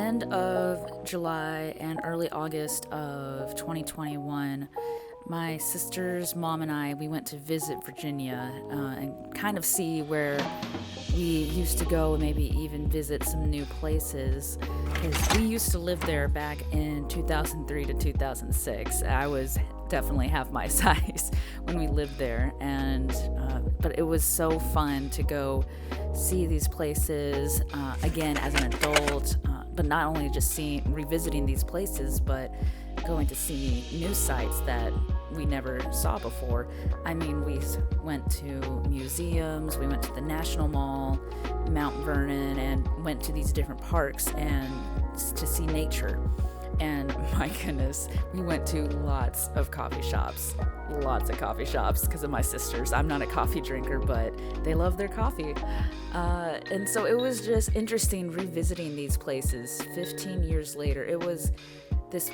end of July and early August of 2021, my sister's mom and we went to visit Virginia and kind of see where we used to go and maybe even visit some new places. Because we used to live there back in 2003 to 2006. I was definitely half my size when we lived there, and but it was so fun to go see these places again as an adult, but not only just revisiting these places, but going to see new sites that we never saw before. I mean, we went to museums, we went to the National Mall, Mount Vernon, and went to these different parks and to see nature. And my goodness, we went to lots of coffee shops because of my sisters. I'm not a coffee drinker, but they love their coffee. And so it was just interesting revisiting these places 15 years later. It was this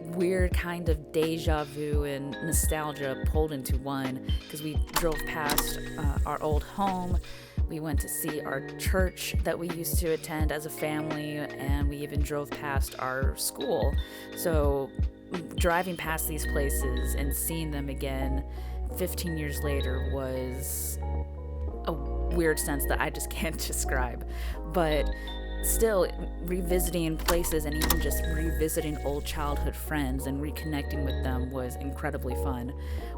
weird kind of deja vu and nostalgia pulled into one, because we drove past our old home. We went to see our church that we used to attend as a family, and we even drove past our school. So driving past these places and seeing them again 15 years later was a weird sense that I just can't describe. But still, revisiting places and even just revisiting old childhood friends and reconnecting with them was incredibly fun.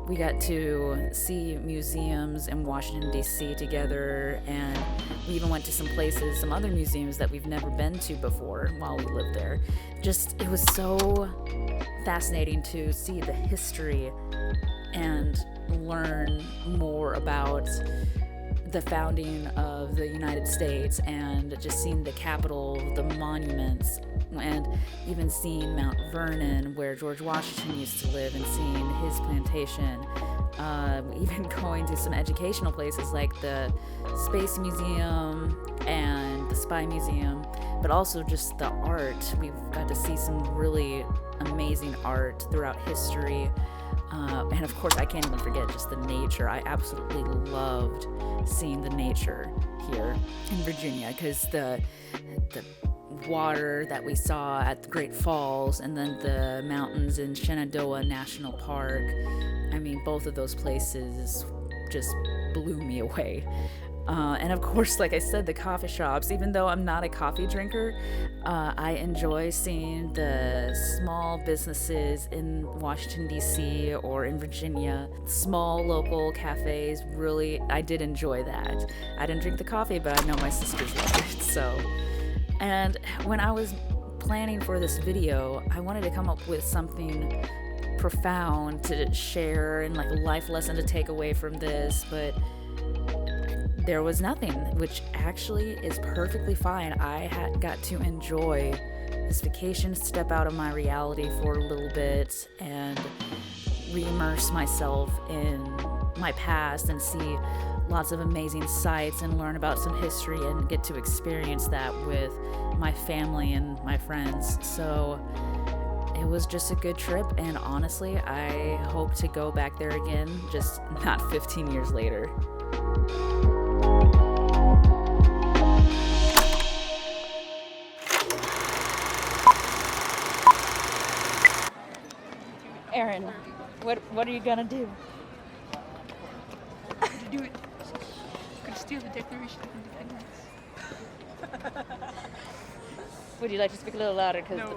We got to see museums in Washington D.C. together, and we even went to some other museums that we've never been to before while we lived there. It was so fascinating to see the history and learn more about the founding of the United States, and just seeing the Capitol, the monuments, and even seeing Mount Vernon, where George Washington used to live, and seeing his plantation. Even going to some educational places like the Space Museum and the Spy Museum, but also just the art. We've got to see some really amazing art throughout history. And of course, I can't even forget just the nature. I absolutely loved seeing the nature here in Virginia, because the water that we saw at the Great Falls, and then the mountains in Shenandoah National Park. I mean, both of those places just blew me away. And of course, like I said, the coffee shops. Even though I'm not a coffee drinker, I enjoy seeing the small businesses in Washington, D.C. or in Virginia. Small local cafes, really, I did enjoy that. I didn't drink the coffee, but I know my sisters loved it. And when I was planning for this video, I wanted to come up with something profound to share and like a life lesson to take away from this, but there was nothing, which actually is perfectly fine. I got to enjoy this vacation, step out of my reality for a little bit, and re-immerse myself in my past and see lots of amazing sights and learn about some history and get to experience that with my family and my friends. So it was just a good trip, and honestly, I hope to go back there again, just not 15 years later. Aaron, what are you gonna do? To do it. Could steal the Declaration of Independence. Would you like to speak a little louder? No.